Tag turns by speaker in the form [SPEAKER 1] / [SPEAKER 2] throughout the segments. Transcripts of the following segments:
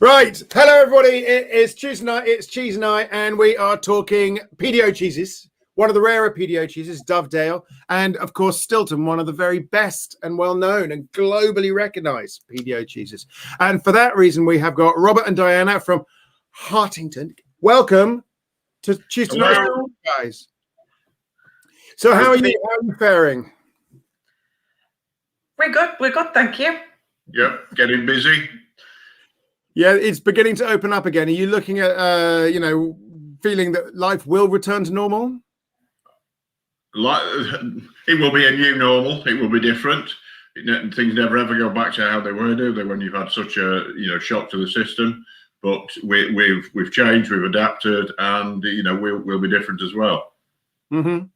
[SPEAKER 1] Right. Hello, everybody. It is Tuesday night. It's cheese night, and we are talking PDO cheeses. One of the rarer PDO cheeses, Dovedale, and of course Stilton, one of the very best and well-known and globally recognised PDO cheeses. And for that reason, we have got Robert and Diana from Hartington. Welcome to Tuesday night, guys. So how are you? How are you faring?
[SPEAKER 2] We're good, thank you.
[SPEAKER 3] Yep, getting busy.
[SPEAKER 1] Yeah, it's beginning to open up again. Are you looking at, feeling that life will return to normal?
[SPEAKER 3] It will be a new normal. It will be different. Things never ever go back to how they were, do they? When you've had such a shock to the system, but we've changed, we've adapted, and we'll be different as well.
[SPEAKER 1] Mm-hmm.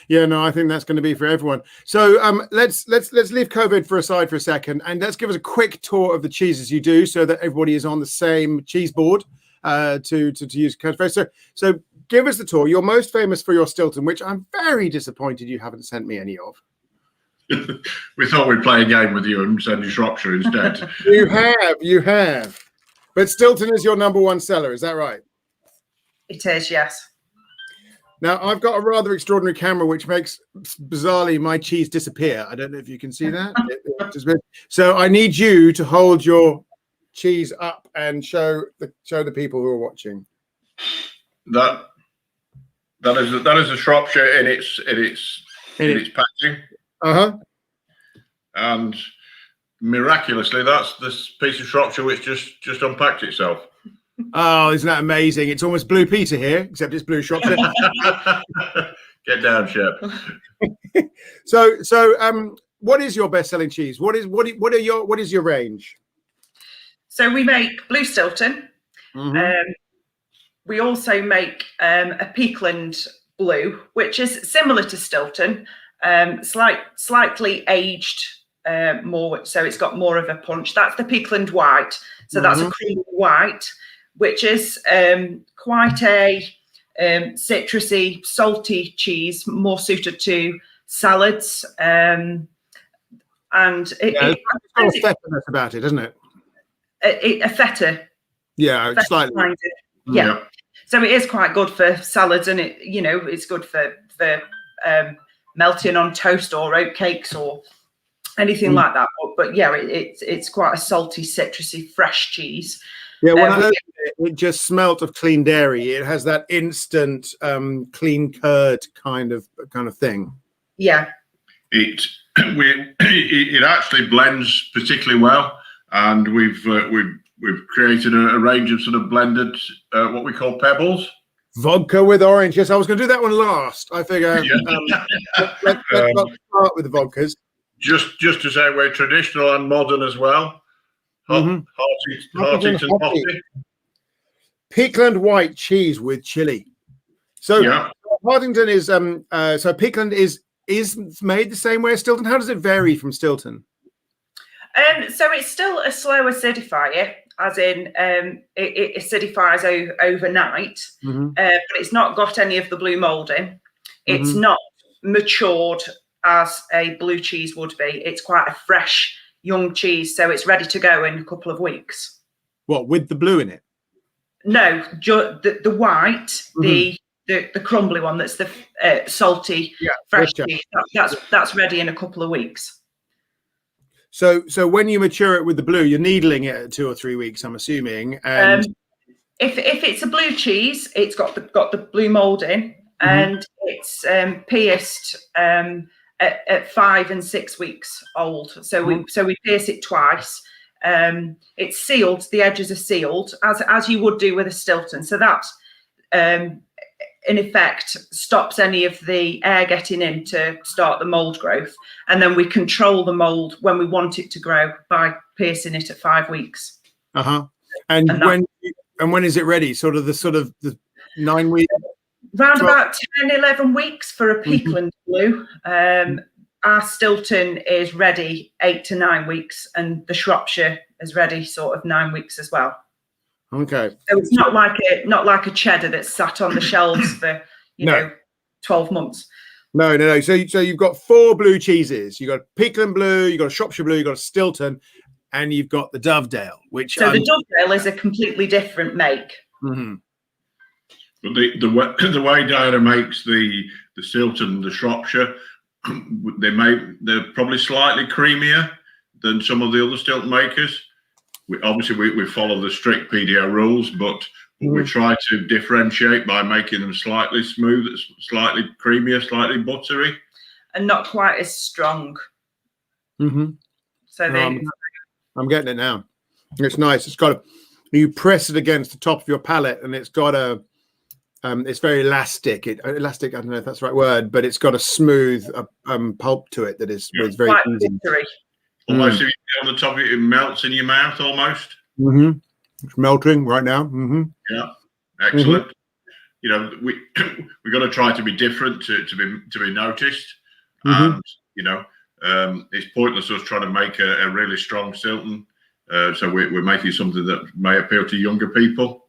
[SPEAKER 1] Yeah, no, I think that's going to be for everyone. So let's leave COVID aside for a second, and let's give us a quick tour of the cheeses you do, so that everybody is on the same cheese board to use catchphrase. So give us the tour. You're most famous for your Stilton, which I'm very disappointed you haven't sent me any of.
[SPEAKER 3] We thought we'd play a game with you and send you Shropshire instead.
[SPEAKER 1] You have. But Stilton is your #1 seller, is that right?
[SPEAKER 2] It is, yes.
[SPEAKER 1] Now, I've got a rather extraordinary camera, which makes, bizarrely, my cheese disappear. I don't know if you can see that. So I need you to hold your cheese up and show the people who are watching.
[SPEAKER 3] That is a Shropshire in its packaging. And miraculously, that's this piece of Shropshire which just unpacked itself.
[SPEAKER 1] Oh, isn't that amazing? It's almost Blue Peter here, except it's Blue Shropshire.
[SPEAKER 3] Get down, Shep.
[SPEAKER 1] So, what is your best-selling cheese? What is your range?
[SPEAKER 2] So we make Blue Stilton. Mm-hmm. We also make a Peakland Blue, which is similar to Stilton, slightly aged more, so it's got more of a punch. That's the Peakland White. So that's a cream white, which is quite a citrusy, salty cheese, more suited to salads. And it's
[SPEAKER 1] got a feta about it, doesn't it?
[SPEAKER 2] A feta.
[SPEAKER 1] Yeah, slightly.
[SPEAKER 2] Yeah. So it is quite good for salads, and it's good for melting on toast or oat cakes or anything like that. But yeah, it's quite a salty, citrusy, fresh cheese.
[SPEAKER 1] Yeah, when I opened it just smelt of clean dairy. It has that instant clean curd kind of thing.
[SPEAKER 2] Yeah.
[SPEAKER 3] It actually blends particularly well, and we've created a range of sort of blended what we call pebbles.
[SPEAKER 1] Vodka with orange. Yes, I was going to do that one last. I figure let's start with the vodkas.
[SPEAKER 3] Just to say, we're traditional and modern as well. Hartington Poppy.
[SPEAKER 1] Peakland white cheese with chili. So Hartington is so Peakland is made the same way as Stilton. How does it vary from Stilton?
[SPEAKER 2] So it's still a slow acidifier, as in it acidifies overnight, but it's not got any of the blue moulding. It's not matured as a blue cheese would be. It's quite a fresh, young cheese, so it's ready to go in a couple of weeks.
[SPEAKER 1] What, with the blue in it?
[SPEAKER 2] No, the white, the crumbly one. That's the salty, fresh cheese. That's ready in a couple of weeks.
[SPEAKER 1] So when you mature it with the blue, you're needling it at 2 or 3 weeks, I'm assuming. And
[SPEAKER 2] if it's a blue cheese, it's got the blue moulding, and it's pierced at 5 and 6 weeks old. So we pierce it twice. It's sealed. The edges are sealed as you would do with a Stilton. So that in effect stops any of the air getting in to start the mold growth, and then we control the mold when we want it to grow by piercing it at 5 weeks.
[SPEAKER 1] And when is it ready? Sort of the 9 weeks.
[SPEAKER 2] Round about 10, 11 weeks for a Peakland Blue. Our Stilton is ready 8 to 9 weeks, and the Shropshire is ready sort of 9 weeks as well.
[SPEAKER 1] Okay.
[SPEAKER 2] So it's not like a cheddar that's sat on the shelves for 12 months.
[SPEAKER 1] No. So you've got 4 blue cheeses. You've got Peakland Blue, you've got a Shropshire Blue, you've got a Stilton, and you've got the Dovedale, which...
[SPEAKER 2] So the Dovedale is a completely different make.
[SPEAKER 1] Mm-hmm.
[SPEAKER 3] But the way Diana makes the Stilton and the Shropshire, they're probably slightly creamier than some of the other Stilton makers. We follow the strict PDO rules, but we try to differentiate by making them slightly smooth, slightly creamier, slightly buttery,
[SPEAKER 2] and not quite as strong.
[SPEAKER 1] Mm-hmm.
[SPEAKER 2] So
[SPEAKER 1] I'm getting it now. It's nice. It's got you press it against the top of your palate, and it's got a it's very elastic. Elastic, I don't know if that's the right word, but it's got a smooth pulp to it that is very
[SPEAKER 2] quite
[SPEAKER 1] easy.
[SPEAKER 2] buttery.
[SPEAKER 3] Almost if you get on the top of it, it melts in your mouth almost.
[SPEAKER 1] Mm-hmm. It's melting right now. Mm-hmm.
[SPEAKER 3] Yeah, excellent. You know, we got to try to be different to be noticed, and you know, it's pointless us trying to make a really strong Stilton. So we're making something that may appeal to younger people.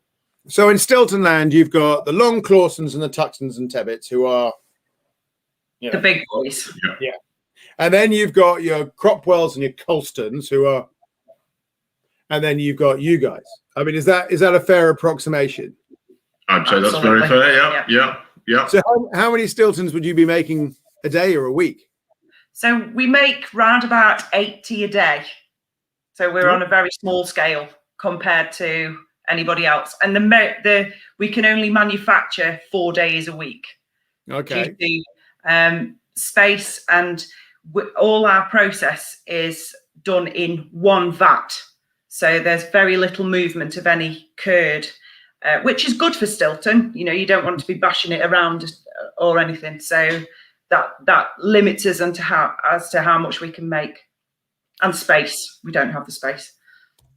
[SPEAKER 1] So in Stilton land, you've got the Long Clawsons and the Tuxtons and Tebbits, who are
[SPEAKER 2] the big boys.
[SPEAKER 1] Yeah. And then you've got your Cropwells and your Colstons, who are, and then you've got you guys. I mean, is that a fair approximation?
[SPEAKER 3] I'd say that's very fair. Yeah.
[SPEAKER 1] So how many Stiltons would you be making a day or a week?
[SPEAKER 2] So we make round about 80 a day. So we're on a very small scale compared to anybody else. And we can only manufacture 4 days a week.
[SPEAKER 1] Okay.
[SPEAKER 2] Due to space, and all our process is done in one vat. So there's very little movement of any curd, which is good for Stilton. You know, you don't want to be bashing it around or anything. So that limits us as to how much we can make. And space. We don't have the space.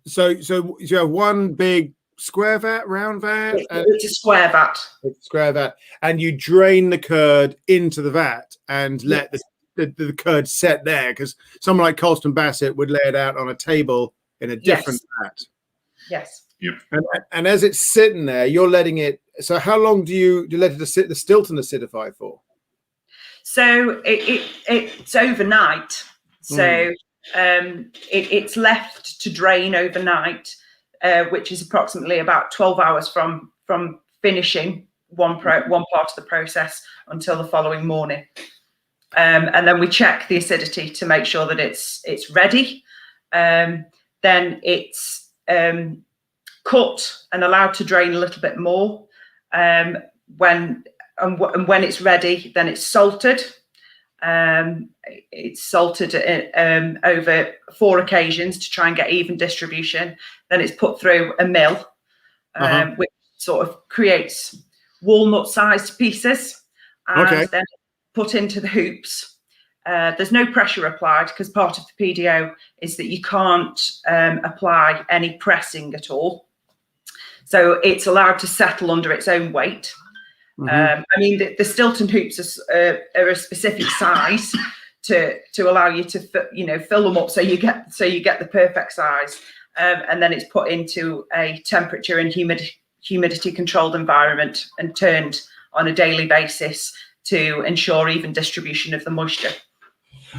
[SPEAKER 2] So
[SPEAKER 1] you have one big square vat, round vat?
[SPEAKER 2] It's a square vat.
[SPEAKER 1] It's a square vat. And you drain the curd into the vat and let the curd set there, because someone like Colston Bassett would lay it out on a table in a different vat.
[SPEAKER 2] Yes.
[SPEAKER 3] Yep.
[SPEAKER 1] And as it's sitting there, you're letting it. So how long do you let it the Stilton acidify for?
[SPEAKER 2] So it's overnight. So it's left to drain overnight, which is approximately about 12 hours from finishing one part of the process until the following morning. And then we check the acidity to make sure that it's ready. Then it's cut and allowed to drain a little bit more. When it's ready, then it's salted. It's salted over 4 occasions to try and get even distribution. Then it's put through a mill, which sort of creates walnut-sized pieces, and then put into the hoops. There's no pressure applied, because part of the PDO is that you can't apply any pressing at all. So it's allowed to settle under its own weight. I mean, the Stilton hoops are a specific size to allow you to fill them up so you get the perfect size, and then it's put into a temperature and humidity controlled environment and turned on a daily basis to ensure even distribution of the moisture.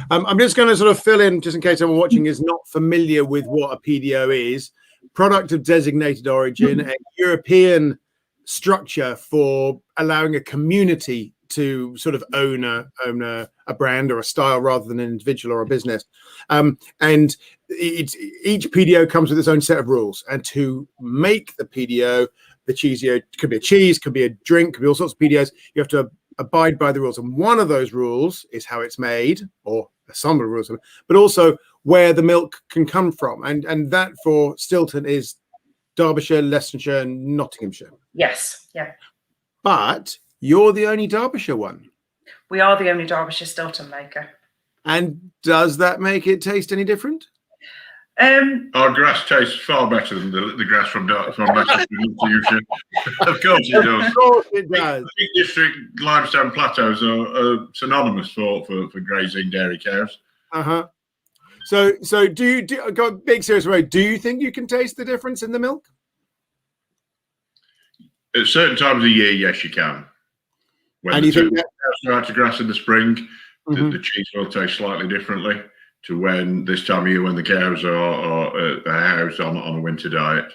[SPEAKER 1] I'm just going to sort of fill in, just in case anyone watching is not familiar with what a PDO is. Product of designated origin, a European structure for allowing a community to sort of own a brand or a style rather than an individual or a business. And each PDO comes with its own set of rules. And to make the PDO, the cheese, could be a cheese, could be a drink, could be all sorts of PDOs. You have to abide by the rules. And one of those rules is how it's made, or some of the rules, but also where the milk can come from. And that for Stilton is Derbyshire, Leicestershire, and Nottinghamshire.
[SPEAKER 2] Yes, yeah.
[SPEAKER 1] But you're the only Derbyshire one.
[SPEAKER 2] We are the only Derbyshire Stilton maker.
[SPEAKER 1] And does that make it taste any different?
[SPEAKER 3] Our grass tastes far better than the grass from Manchester. Of course it does.
[SPEAKER 1] Of course it does.
[SPEAKER 3] The Peak District limestone plateaus are synonymous for grazing dairy cows.
[SPEAKER 1] So do you go big serious way? Do you think you can taste the difference in the milk?
[SPEAKER 3] At certain times of the year, yes, you can.
[SPEAKER 1] And you think
[SPEAKER 3] go out to grass in the spring, the cheese will taste slightly differently to when this time of year when the cows are at the house on a winter diet.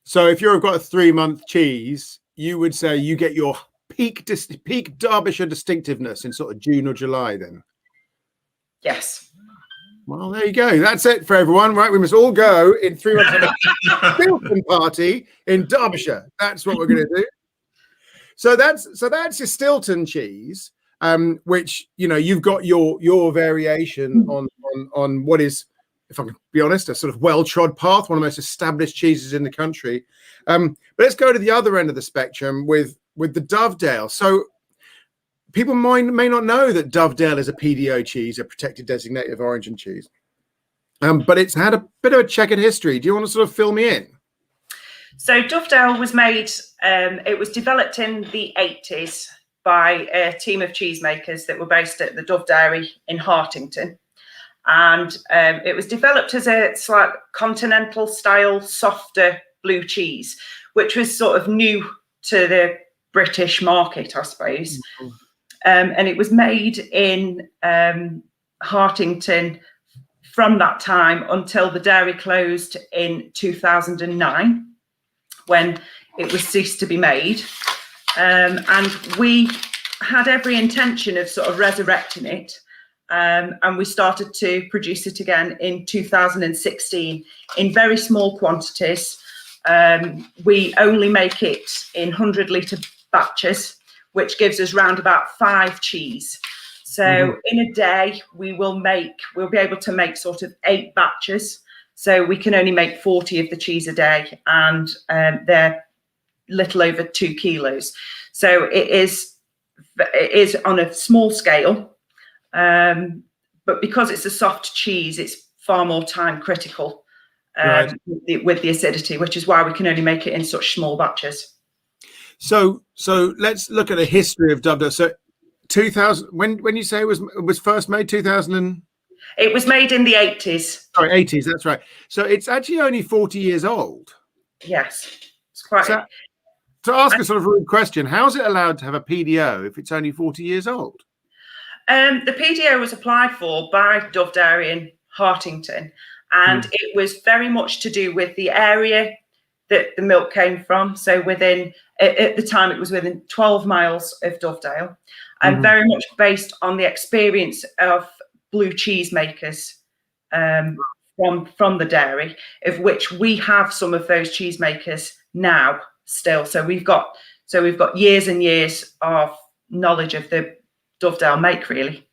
[SPEAKER 1] So if you've got a 3-month cheese, you would say you get your peak Derbyshire distinctiveness in sort of June or July then?
[SPEAKER 2] Yes.
[SPEAKER 1] Well, there you go. That's it for everyone, right? We must all go in 3 months to a Stilton party in Derbyshire. That's what we're going to do. So that's your Stilton cheese, which, you know, you've got your variation on what is, if I can be honest, a sort of well-trod path, one of the most established cheeses in the country. But let's go to the other end of the spectrum with the Dovedale. So people may not know that Dovedale is a PDO cheese, a protected designated of origin cheese. But it's had a bit of a checkered history. Do you want to sort of fill me in?
[SPEAKER 2] So Dovedale was made, it was developed in the 80s by a team of cheesemakers that were based at the Dove Dairy in Hartington. And it was developed as a slight continental style, softer blue cheese, which was sort of new to the British market, I suppose. And it was made in Hartington from that time until the dairy closed in 2009, when it was ceased to be made. And we had every intention of sort of resurrecting it. And we started to produce it again in 2016 in very small quantities. We only make it in 100-litre batches, which gives us round about 5 cheese. So in a day, we'll be able to make sort of 8 batches. So we can only make 40 of the cheese a day, and they're little over 2 kilos. So it is on a small scale. But because it's a soft cheese, it's far more time critical with the acidity, which is why we can only make it in such small batches.
[SPEAKER 1] So let's look at the history of Dovedale. So 2000, when you say it was first made, 2000
[SPEAKER 2] It was made in the 80s.
[SPEAKER 1] Sorry, 80s, that's right. So it's actually only 40 years old.
[SPEAKER 2] Yes, it's quite.
[SPEAKER 1] So, to ask a sort of rude question, how is it allowed to have a PDO if it's only 40 years old?
[SPEAKER 2] The PDO was applied for by Dove Dairy in Hartington, and it was very much to do with the area that the milk came from. So at the time, it was within 12 miles of Dovedale, and very much based on the experience of blue cheese makers from the dairy, of which we have some of those cheesemakers now still. So we've got years and years of knowledge of the Dovedale make, really.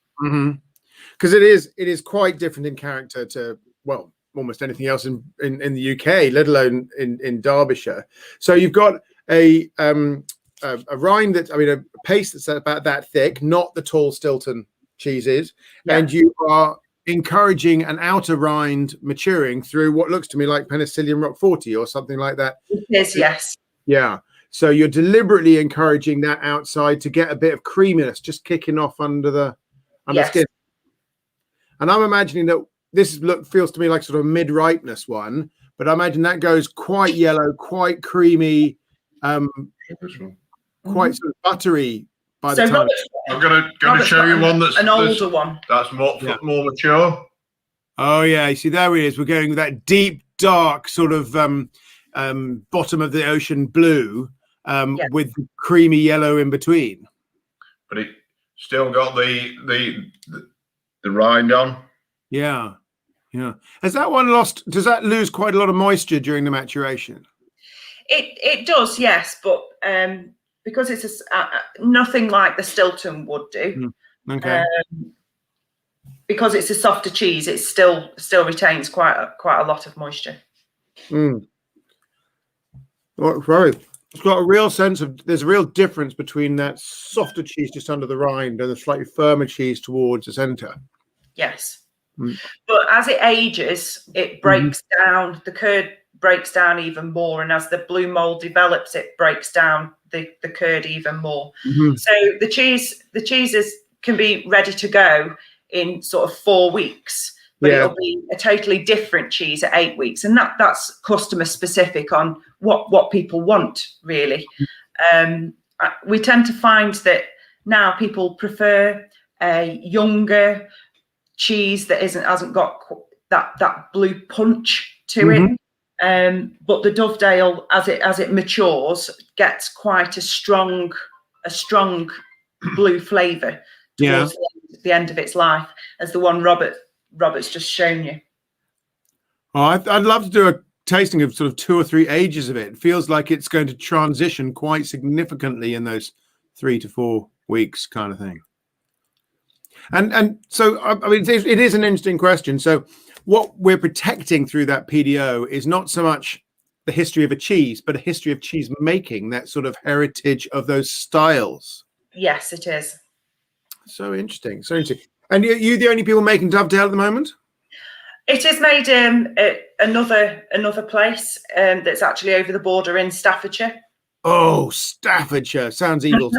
[SPEAKER 1] Because it is quite different in character to, well, almost anything else in the UK, let alone in Derbyshire. So you've got a rind that, a paste that's about that thick, not the tall Stilton cheeses, and you are encouraging an outer rind maturing through what looks to me like Penicillium Roqueforti or something like that.
[SPEAKER 2] It is, yes.
[SPEAKER 1] Yeah. So you're deliberately encouraging that outside to get a bit of creaminess just kicking off under the skin. And I'm imagining that this feels to me like sort of a mid-ripeness one, but I imagine that goes quite yellow, quite creamy, quite sort of buttery by the time.
[SPEAKER 3] I'm gonna show you one that's
[SPEAKER 2] an older one.
[SPEAKER 3] That's more mature.
[SPEAKER 1] Oh yeah, you see there it is. We're going with that deep, dark sort of bottom of the ocean blue. With creamy yellow in between,
[SPEAKER 3] but it still got the rind on.
[SPEAKER 1] Yeah. Has that one lost? Does that lose quite a lot of moisture during the maturation?
[SPEAKER 2] It does, yes, but because it's nothing like the Stilton would do.
[SPEAKER 1] Okay.
[SPEAKER 2] Because it's a softer cheese, it still retains quite a lot of moisture.
[SPEAKER 1] Right. It's got a real sense of, there's a real difference between that softer cheese just under the rind and the slightly firmer cheese towards the centre.
[SPEAKER 2] Yes. But as it ages, it breaks down, the curd breaks down even more. And as the blue mold develops, it breaks down the curd even more. So the cheeses can be ready to go in sort of 4 weeks. But it'll be a totally different cheese at 8 weeks, and that's customer specific on what people want, really. we tend to find that now people prefer a younger cheese that hasn't got that blue punch to it. But the Dovedale, as it matures, gets quite a strong blue flavour towards the end of its life, as the one Robert's just shown you.
[SPEAKER 1] Oh, I'd love to do a tasting of sort of 2 or 3 ages of it. It feels like it's going to transition quite significantly in those 3 to 4 weeks kind of thing. And so, I mean, it is an interesting question. So what we're protecting through that PDO is not so much the history of a cheese, but a history of cheese making, that sort of heritage of those styles.
[SPEAKER 2] Yes, it is.
[SPEAKER 1] So interesting. So interesting. And you the only people making Dovedale at the moment?
[SPEAKER 2] It is made at another place that's actually over the border in Staffordshire.
[SPEAKER 1] Oh, Staffordshire. Sounds evil.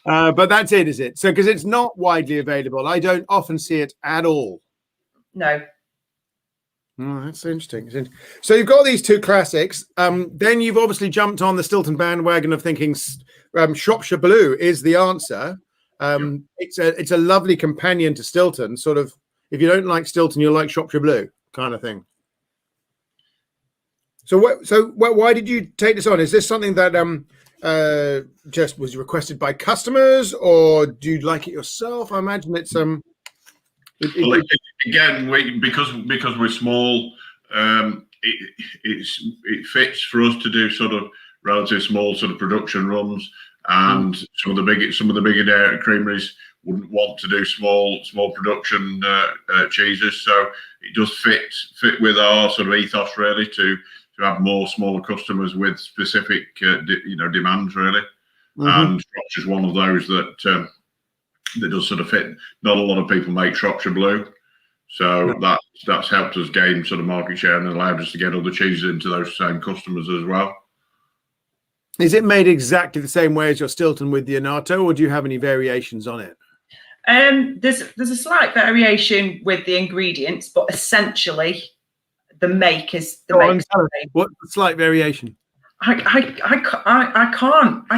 [SPEAKER 1] But that's it, is it? So, because it's not widely available. I don't often see it at all.
[SPEAKER 2] No.
[SPEAKER 1] Oh, that's interesting. So you've got these 2 classics. Then you've obviously jumped on the Stilton bandwagon of thinking Shropshire Blue is the answer. It's a lovely companion to Stilton. Sort of, if you don't like Stilton, you'll like Shropshire Blue kind of thing. So why did you take this on? Is this something that just was requested by customers, or do you like it yourself? I imagine it's
[SPEAKER 3] again, because we're small, it fits for us to do sort of relatively small sort of production runs, and some of the bigger dairy creameries wouldn't want to do small production cheeses. So it does fit with our sort of ethos really to have more smaller customers with specific demands really. And Shropshire's one of those that does sort of fit. Not a lot of people make Shropshire Blue, so that's helped us gain sort of market share and allowed us to get other cheeses into those same customers as well.
[SPEAKER 1] Is it made exactly the same way as your Stilton with the annatto, or do you have any variations on it?
[SPEAKER 2] There's a slight variation with the ingredients, but essentially the make is the make.
[SPEAKER 1] What's the slight variation?
[SPEAKER 2] I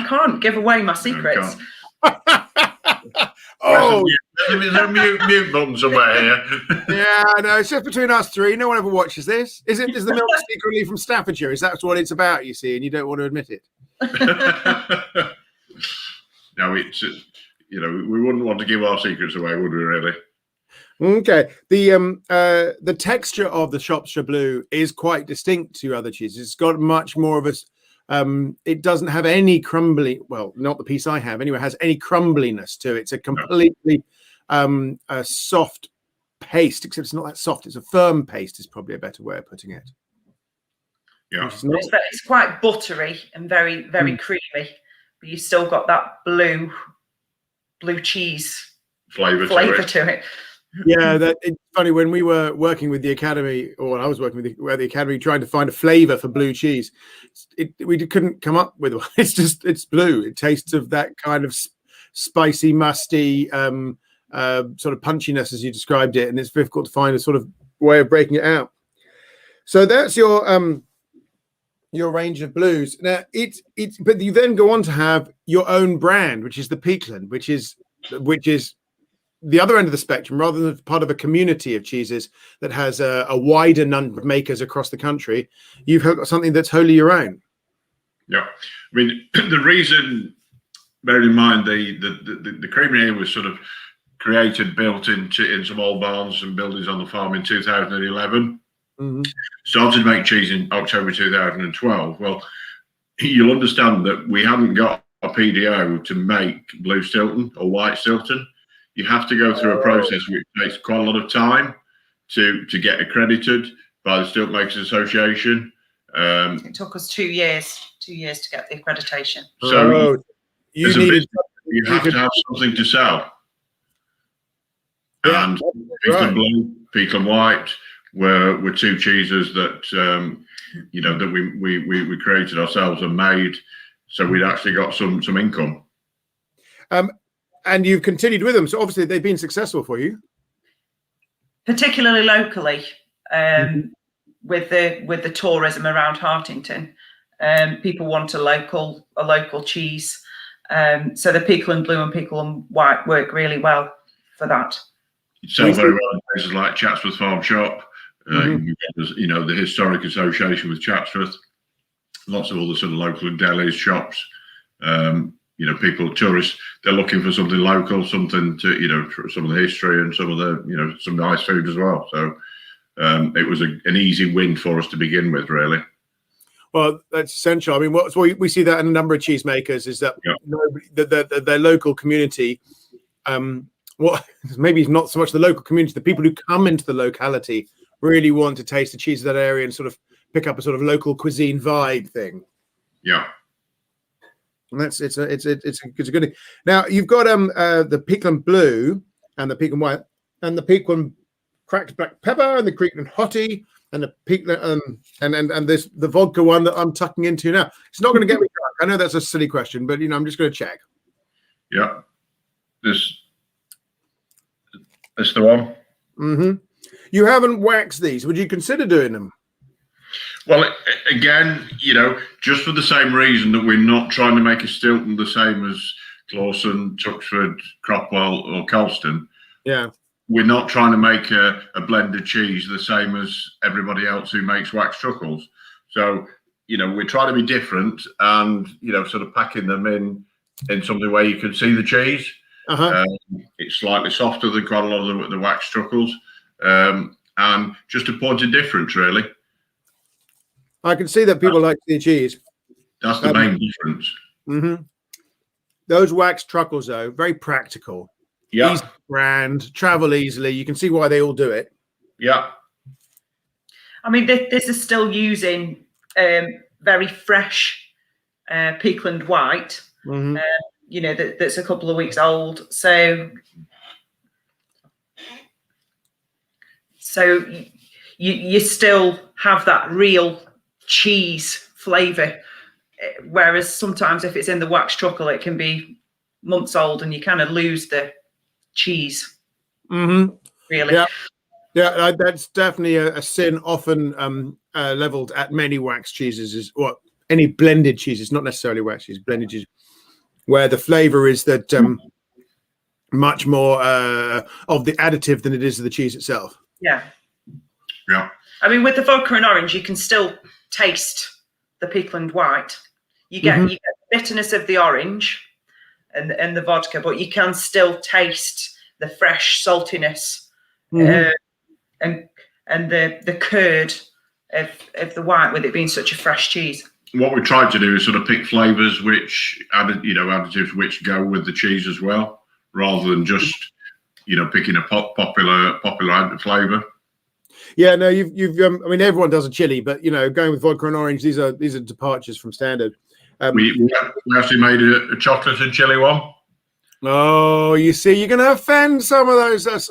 [SPEAKER 2] can't give away my secrets.
[SPEAKER 1] Oh,
[SPEAKER 3] there's a mute button somewhere here.
[SPEAKER 1] Yeah, no, it's just between us 3. No one ever watches this. Is the milk secretly from Staffordshire? Is that what it's about? You see, and you don't want to admit it.
[SPEAKER 3] No, it's we wouldn't want to give our secrets away, would we? Really?
[SPEAKER 1] Okay. The texture of the Shropshire Blue is quite distinct to other cheeses. It's got much more of a it doesn't have any crumbly, well, not the piece I have anyway, has any crumbliness to it. It's a completely a soft paste, except it's not that soft. It's a firm paste is probably a better way of putting it.
[SPEAKER 3] Yeah.
[SPEAKER 2] It's quite buttery and very, very creamy, but you still got that blue cheese
[SPEAKER 3] flavour
[SPEAKER 2] to it.
[SPEAKER 1] Yeah, it's funny when we were working with the academy, or when I was working with the academy, trying to find a flavour for blue cheese. We couldn't come up with one. It's blue. It tastes of that kind of spicy, musty, sort of punchiness as you described it, and it's difficult to find a sort of way of breaking it out. So that's your range of blues. Now but you then go on to have your own brand, which is the Peakland, which is the other end of the spectrum, rather than part of a community of cheeses that has a wider number of makers across the country. You've got something that's wholly your own.
[SPEAKER 3] Yeah, I mean, the reason, bear in mind, the creamery here was sort of built in some old barns and buildings on the farm in 2011. Started to make cheese in October 2012. Well, you'll understand that we haven't got a PDO to make Blue Stilton or White Stilton. You have to go through a process which takes quite a lot of time to get accredited by the Stilton Makers Association.
[SPEAKER 2] It took us 2 years to get the accreditation.
[SPEAKER 3] So you have to have something to sell.
[SPEAKER 1] Yeah,
[SPEAKER 3] and Peakland Blue, Peakland White were 2 cheeses that that we created ourselves and made, so we'd actually got some income. And
[SPEAKER 1] you've continued with them, so obviously they've been successful for you,
[SPEAKER 2] particularly locally, with the tourism around Hartington. People want a local cheese. So the Peakland Blue and Peakland White work really well for that.
[SPEAKER 3] It sells very well in places like Chatsworth Farm Shop. You know, the historic association with Chatsworth. Lots of other sort of local delis, shops. You know, people, tourists, they're looking for something local, something to, you know, some of the history and some of the, you know, some nice food as well. So it was an easy win for us to begin with, really.
[SPEAKER 1] Well, that's essential. I mean, we see that in a number of cheesemakers is that their local community, maybe not so much the local community, the people who come into the locality really want to taste the cheese of that area and sort of pick up a sort of local cuisine vibe thing.
[SPEAKER 3] Yeah.
[SPEAKER 1] And it's a good thing. Now you've got the Peakland Blue and the Peakland White and the Peakland Cracked Black Pepper and the Peakland Hottie and the Peakland and this the vodka one that I'm tucking into now. It's not going to get me drunk. I know that's a silly question, but you know I'm just going to check.
[SPEAKER 3] Yeah, this the one.
[SPEAKER 1] Mm-hmm. You haven't waxed these. Would you consider doing them?
[SPEAKER 3] Well, again, you know, just for the same reason that we're not trying to make a Stilton the same as Clawson, Tuxford, Cropwell, or Colston.
[SPEAKER 1] Yeah.
[SPEAKER 3] We're not trying to make a blended cheese the same as everybody else who makes wax truckles. So, you know, we're trying to be different and, you know, sort of packing them in something where you can see the cheese. It's slightly softer than quite a lot of the wax truckles. And just a point of difference, really.
[SPEAKER 1] I can see that people like the cheese.
[SPEAKER 3] That's the main difference.
[SPEAKER 1] Mm-hmm. Those wax truckles, though, very practical.
[SPEAKER 3] Yeah.
[SPEAKER 1] Easy brand, travel easily. You can see why they all do it.
[SPEAKER 3] Yeah.
[SPEAKER 2] I mean, this is still using very fresh Peakland White.
[SPEAKER 1] Mm-hmm.
[SPEAKER 2] You know, that's a couple of weeks old. So you still have that real cheese flavour, whereas sometimes if it's in the wax truckle, it can be months old and you kind of lose the cheese.
[SPEAKER 1] Mm-hmm.
[SPEAKER 2] Really.
[SPEAKER 1] Yeah, that's definitely a sin often leveled at many wax cheeses, is what any blended cheeses, not necessarily wax cheese, blended cheese, where the flavour is that much more of the additive than it is of the cheese itself.
[SPEAKER 2] Yeah.
[SPEAKER 3] Yeah.
[SPEAKER 2] I mean, with the vodka and orange, you can still taste the Peakland White. You get the bitterness of the orange and the vodka, but you can still taste the fresh saltiness and the curd of the white, with it being such a fresh cheese.
[SPEAKER 3] What we tried to do is sort of pick flavours which additives which go with the cheese as well, rather than just picking a popular flavour.
[SPEAKER 1] Yeah, no, you've. I mean, everyone does a chili, but going with vodka and orange, these are departures from standard.
[SPEAKER 3] We actually made a chocolate and chili one.
[SPEAKER 1] Oh, you see, you're going to offend some of those. And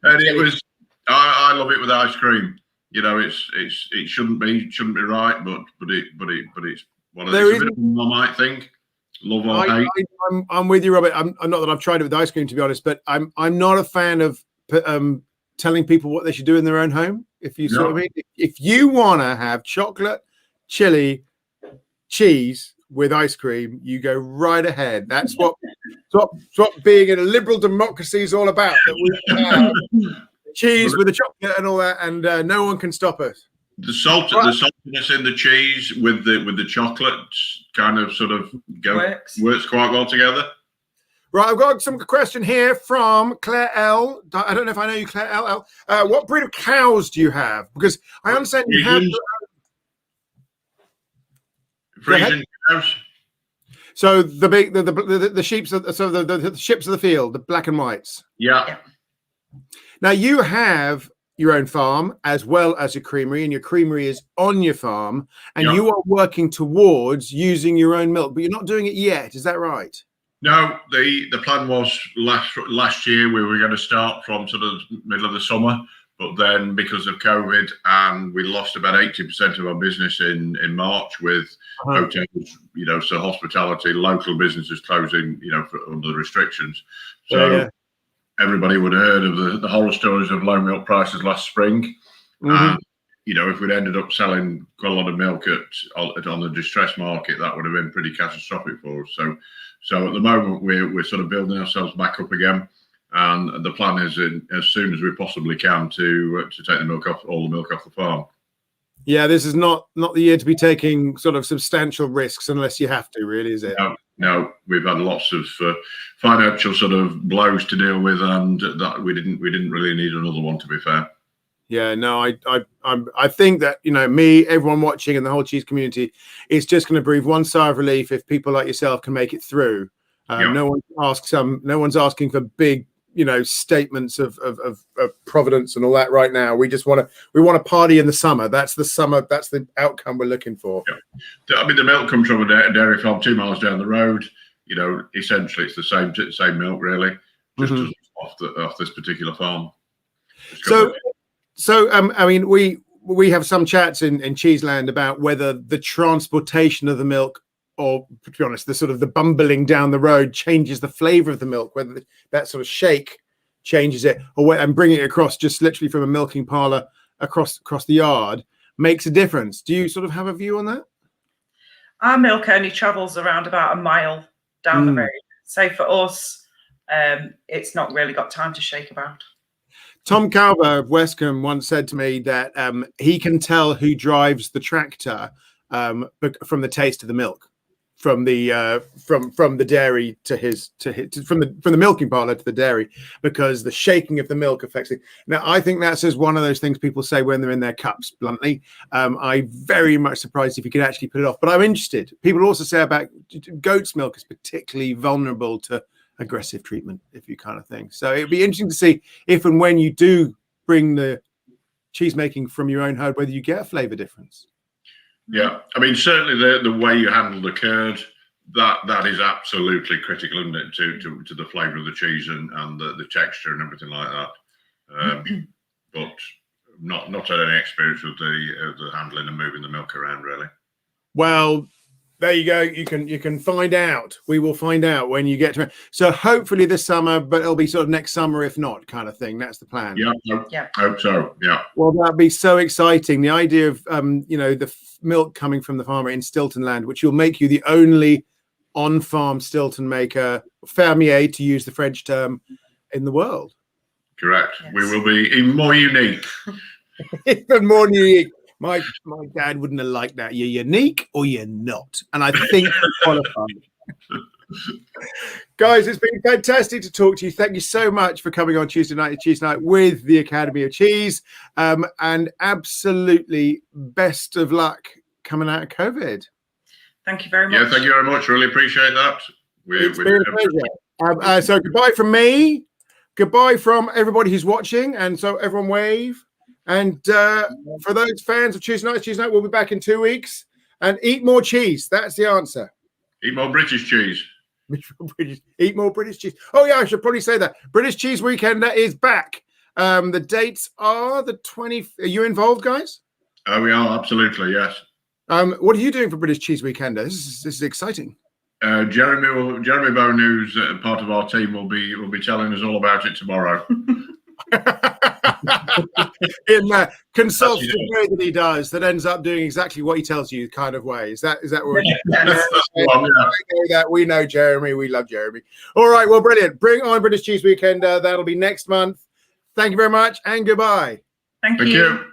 [SPEAKER 3] it was. I love it with ice cream. It shouldn't be right, but it's one of those. I might think. Love or hate.
[SPEAKER 1] I'm with you, Robert. I'm not that I've tried it with ice cream, to be honest, but I'm not a fan of telling people what they should do in their own home. If you sort of mean, if you want to have chocolate, chili, cheese with ice cream, you go right ahead. That's what being in a liberal democracy is all about. That we have cheese with the chocolate and all that, and no one can stop us.
[SPEAKER 3] The saltiness in the cheese with the chocolate kind of sort of works quite well together.
[SPEAKER 1] Right, I've got some question here from Claire L. I don't know if I know you, Claire L. What breed of cows do you have? Because I understand you have
[SPEAKER 3] Frisian cows.
[SPEAKER 1] So the sheep's the ships of the field, the black and whites.
[SPEAKER 3] Yeah.
[SPEAKER 1] Now you have your own farm as well as a creamery, and your creamery is on your farm, and you are working towards using your own milk, but you're not doing it yet. Is that right?
[SPEAKER 3] No, the plan was last year we were going to start from sort of middle of the summer, but then because of COVID, and we lost about 80% of our business in March with hotels, so hospitality, local businesses closing, under the restrictions. So everybody would have heard of the horror stories of low milk prices last spring. And you know, if we'd ended up selling quite a lot of milk on the distress market, that would have been pretty catastrophic for us. So at the moment, we're sort of building ourselves back up again, and the plan is, as soon as we possibly can, to take all the milk off the farm.
[SPEAKER 1] Yeah, this is not the year to be taking sort of substantial risks unless you have to, really, is it?
[SPEAKER 3] No, we've had lots of financial sort of blows to deal with, and that we didn't really need another one, to be fair.
[SPEAKER 1] Yeah, no, I think that, you know, everyone watching and the whole cheese community is just going to breathe one sigh of relief if people like yourself can make it through. No one's asking for big, you know, statements of providence and all that right now. We want to party in the summer. That's the outcome we're looking for.
[SPEAKER 3] Yeah. I mean, the milk comes from a dairy farm 2 miles down the road. You know, essentially it's the same milk, really, just off this particular farm.
[SPEAKER 1] So, I mean, we have some chats in Cheeseland about whether the transportation of the milk, or to be honest, the bumbling down the road changes the flavour of the milk, whether that sort of shake changes it, and bringing it across just literally from a milking parlour across the yard makes a difference. Do you sort of have a view on that?
[SPEAKER 2] Our milk only travels around about a mile down the road. So for us, it's not really got time to shake about.
[SPEAKER 1] Tom Calver of Westcombe once said to me that he can tell who drives the tractor from the taste of the milk, from the dairy from the milking parlour to the dairy, because the shaking of the milk affects it. Now, I think that's just one of those things people say when they're in their cups. Bluntly, I'm very much surprised if you could actually put it off. But I'm interested. People also say about goat's milk is particularly vulnerable to aggressive treatment, if you kind of thing. So it'd be interesting to see if and when you do bring the cheese making from your own herd, whether you get a flavour difference.
[SPEAKER 3] Yeah, I mean, certainly the way you handle the curd, that is absolutely critical, isn't it, to the flavour of the cheese and the texture and everything like that. But not had any experience with the handling and moving the milk around, really.
[SPEAKER 1] Well, there you go. You can find out. We will find out when you get to it. So hopefully this summer, but it'll be sort of next summer, if not, kind of thing. That's the plan.
[SPEAKER 3] Yeah. Hope so. Yeah.
[SPEAKER 1] Well, that'd be so exciting. The idea of you know, the milk coming from the farmer in Stilton land, which will make you the only on-farm Stilton maker, fermier, to use the French term, in the world.
[SPEAKER 3] Correct.
[SPEAKER 2] Yes.
[SPEAKER 3] We will be even more unique.
[SPEAKER 1] Even more unique. My dad wouldn't have liked that. You're unique or you're not. And I think we're qualified. Guys, it's been fantastic to talk to you. Thank you so much for coming on Tuesday Night Cheese Night with the Academy of Cheese. And absolutely best of luck coming out of COVID.
[SPEAKER 2] Thank you very much.
[SPEAKER 3] Yeah, thank you very much. Really appreciate that.
[SPEAKER 1] It's been a pleasure. So goodbye from me. Goodbye from everybody who's watching. And so everyone wave. And for those fans of Tuesday Night, we'll be back in 2 weeks. And eat more cheese. That's the answer.
[SPEAKER 3] Eat more British cheese.
[SPEAKER 1] Eat more British cheese. Oh, yeah, I should probably say that. British Cheese Weekender is back. The dates are the 20th. Are you involved, guys?
[SPEAKER 3] We are, absolutely, yes.
[SPEAKER 1] What are you doing for British Cheese Weekender? This is exciting.
[SPEAKER 3] Jeremy Bone, who's part of our team, will be telling us all about it tomorrow. In that consultative way that he does, that ends up doing exactly what he tells you, kind of way. Is that what we know Jeremy? We love Jeremy. All right, well, brilliant. Bring on British Cheese Weekender. That'll be next month. Thank you very much, and goodbye.
[SPEAKER 2] Thank you.